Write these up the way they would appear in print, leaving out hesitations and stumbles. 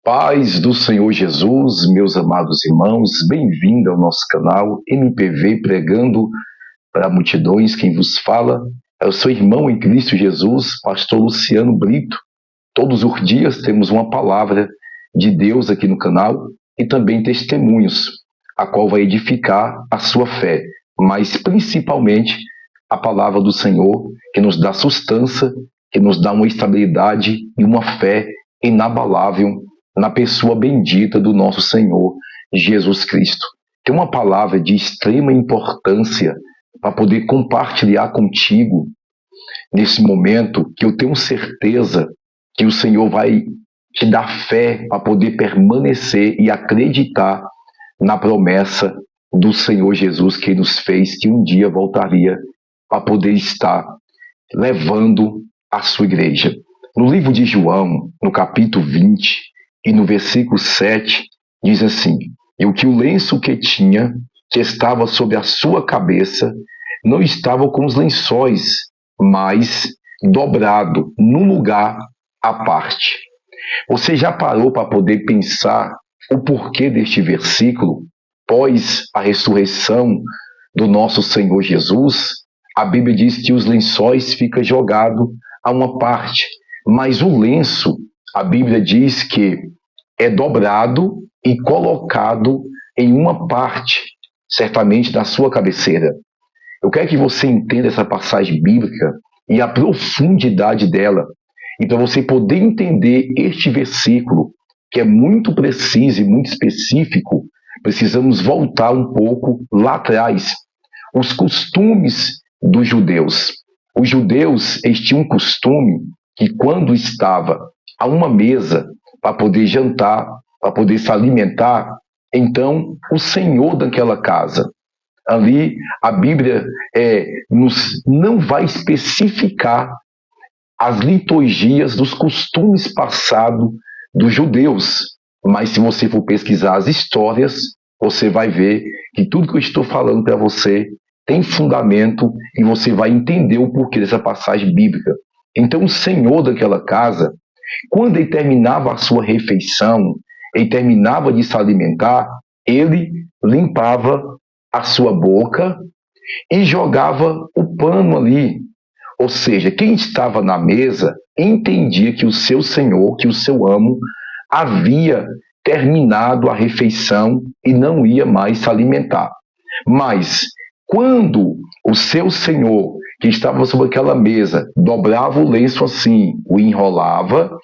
Paz do Senhor Jesus, meus amados irmãos, bem-vindo ao nosso canal MPV Pregando para Multidões. Quem vos fala é o seu irmão em Cristo Jesus, pastor Luciano Brito. Todos os dias temos uma palavra de Deus aqui no canal e também testemunhos, a qual vai edificar a sua fé, mas principalmente a palavra do Senhor, que nos dá sustância, que nos dá uma estabilidade e uma fé inabalável na pessoa bendita do nosso Senhor Jesus Cristo. Tem uma palavra de extrema importância para poder compartilhar contigo nesse momento, que eu tenho certeza que o Senhor vai te dar fé para poder permanecer e acreditar na promessa do Senhor Jesus, que nos fez que um dia voltaria para poder estar levando a sua igreja. No livro de João, no capítulo 20, e no versículo 7, diz assim: "E o que o lenço que tinha, que estava sobre a sua cabeça, não estava com os lençóis, mas dobrado num lugar à parte." Você já parou para poder pensar o porquê deste versículo? Após a ressurreição do nosso Senhor Jesus, a Bíblia diz que os lençóis ficam jogados a uma parte, mas o lenço, a Bíblia diz que é dobrado e colocado em uma parte, certamente da sua cabeceira. Eu quero que você entenda essa passagem bíblica e a profundidade dela. E para você poder entender este versículo, que é muito preciso e muito específico, precisamos voltar um pouco lá atrás. Os costumes dos judeus. Os judeus, eles tinham um costume que quando estava a uma mesa para poder jantar, para poder se alimentar, então o senhor daquela casa, ali a Bíblia não vai especificar as liturgias dos costumes passados dos judeus, mas se você for pesquisar as histórias, você vai ver que tudo que eu estou falando para você tem fundamento e você vai entender o porquê dessa passagem bíblica. Então o senhor daquela casa, quando ele terminava a sua refeição, ele terminava de se alimentar, ele limpava a sua boca e jogava o pano ali. Ou seja, quem estava na mesa entendia que o seu senhor, que o seu amo, havia terminado a refeição e não ia mais se alimentar. Mas quando o seu senhor, que estava sobre aquela mesa, dobrava o lenço assim, o enrolava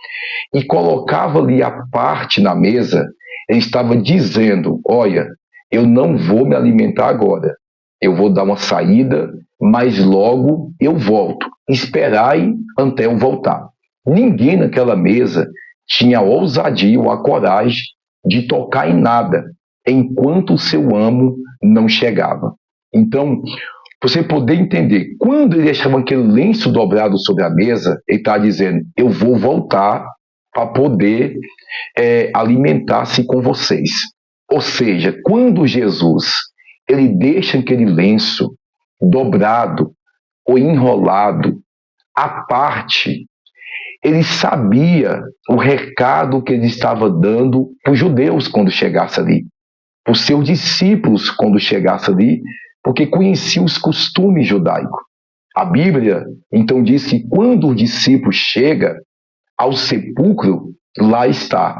e colocava ali a parte na mesa, ele estava dizendo: olha, eu não vou me alimentar agora, eu vou dar uma saída, mas logo eu volto. Esperai até eu voltar. Ninguém naquela mesa tinha a ousadia ou a coragem de tocar em nada enquanto o seu amo não chegava. Então, você poder entender, quando ele deixava aquele lenço dobrado sobre a mesa, ele está dizendo: eu vou voltar para poder alimentar-se com vocês. Ou seja, quando Jesus ele deixa aquele lenço dobrado ou enrolado à parte, ele sabia o recado que ele estava dando para os judeus quando chegasse ali, para os seus discípulos quando chegasse ali, porque conhecia os costumes judaicos. A Bíblia então diz que quando o discípulo chega ao sepulcro, lá está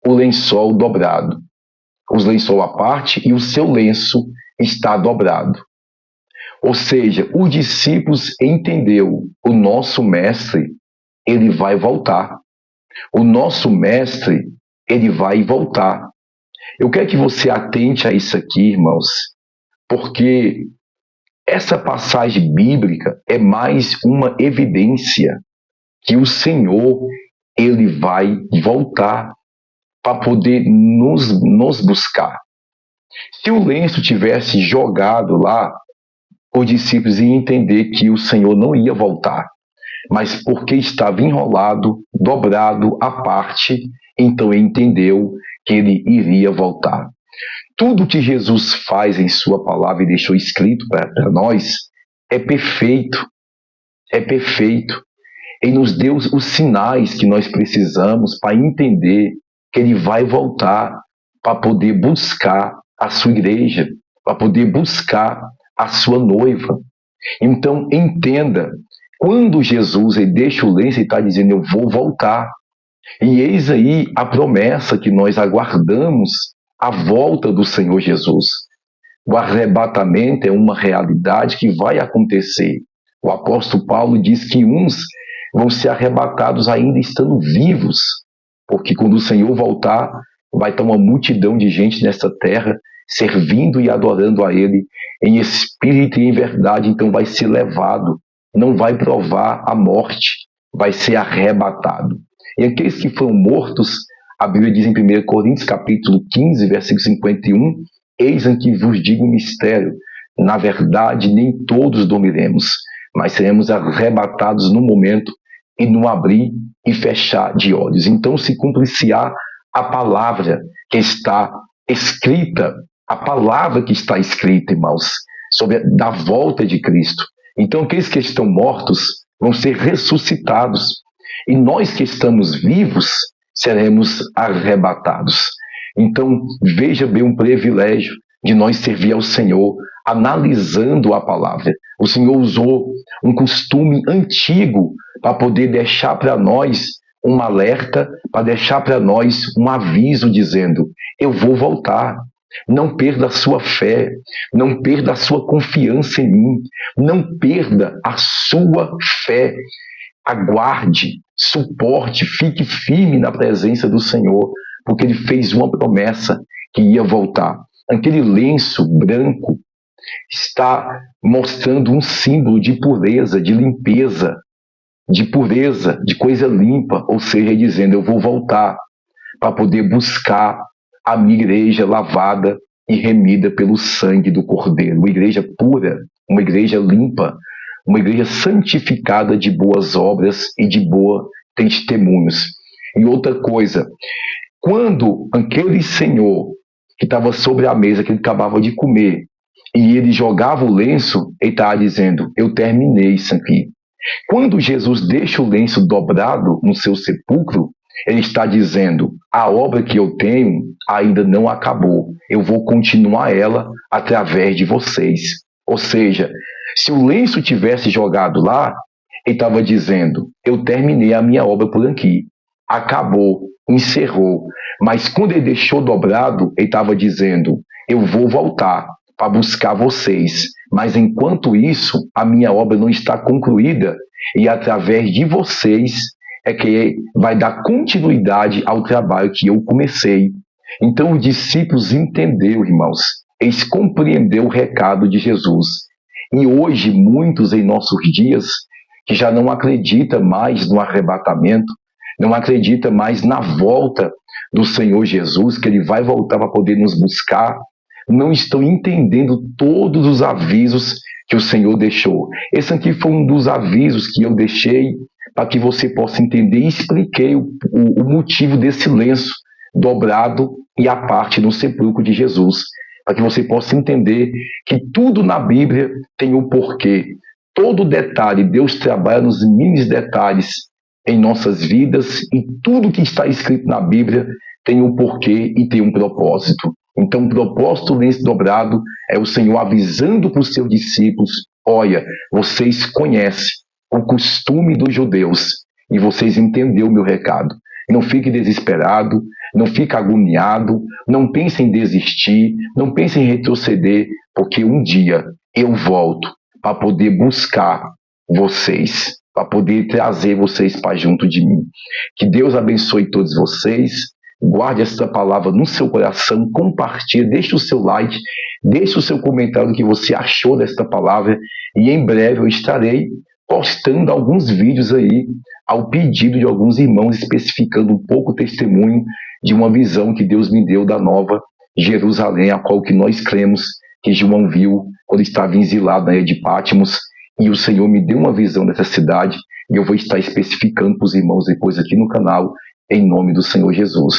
o lençol dobrado, os lençol à parte, e o seu lenço está dobrado. Ou seja, os discípulos entendeu, o nosso mestre, ele vai voltar. O nosso mestre, ele vai voltar. Eu quero que você atente a isso aqui, irmãos, porque essa passagem bíblica é mais uma evidência que o Senhor, ele vai voltar para poder nos buscar. Se o lenço tivesse jogado lá, os discípulos iam entender que o Senhor não ia voltar, mas porque estava enrolado, dobrado à parte, então ele entendeu que ele iria voltar. Tudo que Jesus faz em sua palavra e deixou escrito para nós é perfeito, é perfeito. Ele nos deu os sinais que nós precisamos para entender que Ele vai voltar para poder buscar a sua igreja, para poder buscar a sua noiva. Então, entenda, quando Jesus ele deixa o lenço, ele está dizendo, eu vou voltar. E eis aí a promessa que nós aguardamos, a volta do Senhor Jesus. O arrebatamento é uma realidade que vai acontecer. O apóstolo Paulo diz que uns vão ser arrebatados ainda estando vivos, porque quando o Senhor voltar, vai estar uma multidão de gente nessa terra, servindo e adorando a Ele, em espírito e em verdade, então vai ser levado, não vai provar a morte, vai ser arrebatado. E aqueles que foram mortos, a Bíblia diz em 1 Coríntios, capítulo 15, versículo 51, eis aqui vos digo um mistério, na verdade nem todos dormiremos, mas seremos arrebatados no momento e no abrir e fechar de olhos. Então se cumprir-se-á a palavra que está escrita, a palavra que está escrita, irmãos, sobre a volta de Cristo. Então aqueles que estão mortos vão ser ressuscitados e nós que estamos vivos seremos arrebatados. Então veja bem um privilégio de nós servir ao Senhor analisando a palavra. O Senhor usou um costume antigo para poder deixar para nós um alerta, para deixar para nós um aviso dizendo, eu vou voltar. Não perda a sua fé, não perda a sua confiança em mim, não perda a sua fé. Aguarde, suporte, fique firme na presença do Senhor, porque Ele fez uma promessa que ia voltar. Aquele lenço branco está mostrando um símbolo de pureza, de limpeza, de pureza, de coisa limpa, ou seja, dizendo, eu vou voltar para poder buscar a minha igreja lavada e remida pelo sangue do Cordeiro, uma igreja pura, uma igreja limpa, uma igreja santificada de boas obras e de boa testemunhos. E outra coisa, quando aquele senhor que estava sobre a mesa, que ele acabava de comer, e ele jogava o lenço, ele estava dizendo, eu terminei isso aqui. Quando Jesus deixa o lenço dobrado no seu sepulcro, ele está dizendo, a obra que eu tenho ainda não acabou, eu vou continuar ela através de vocês. Ou seja, se o lenço tivesse jogado lá, ele estava dizendo, eu terminei a minha obra por aqui, acabou, encerrou. Mas quando ele deixou dobrado, ele estava dizendo, eu vou voltar para buscar vocês, mas enquanto isso, a minha obra não está concluída, e através de vocês é que vai dar continuidade ao trabalho que eu comecei. Então os discípulos entenderam, irmãos, eles compreenderam o recado de Jesus. E hoje, muitos em nossos dias, que já não acreditam mais no arrebatamento, não acreditam mais na volta do Senhor Jesus, que Ele vai voltar para poder nos buscar, não estão entendendo todos os avisos que o Senhor deixou. Esse aqui foi um dos avisos que eu deixei para que você possa entender e expliquei o motivo desse lenço dobrado e a parte no sepulcro de Jesus, para que você possa entender que tudo na Bíblia tem um porquê. Todo detalhe, Deus trabalha nos mínimos detalhes em nossas vidas e tudo que está escrito na Bíblia tem um porquê e tem um propósito. Então, o propósito do lenço dobrado é o Senhor avisando para os seus discípulos, olha, vocês conhecem o costume dos judeus e vocês entenderam o meu recado. Não fique desesperado, não fique agoniado, não pense em desistir, não pense em retroceder, porque um dia eu volto para poder buscar vocês, para poder trazer vocês para junto de mim. Que Deus abençoe todos vocês. Guarde esta palavra no seu coração, compartilhe, deixe o seu like, deixe o seu comentário do que você achou desta palavra e em breve eu estarei postando alguns vídeos aí ao pedido de alguns irmãos, especificando um pouco o testemunho de uma visão que Deus me deu da nova Jerusalém, a qual que nós cremos que João viu quando estava exilado na ilha de Patmos, e o Senhor me deu uma visão dessa cidade e eu vou estar especificando para os irmãos depois aqui no canal, em nome do Senhor Jesus.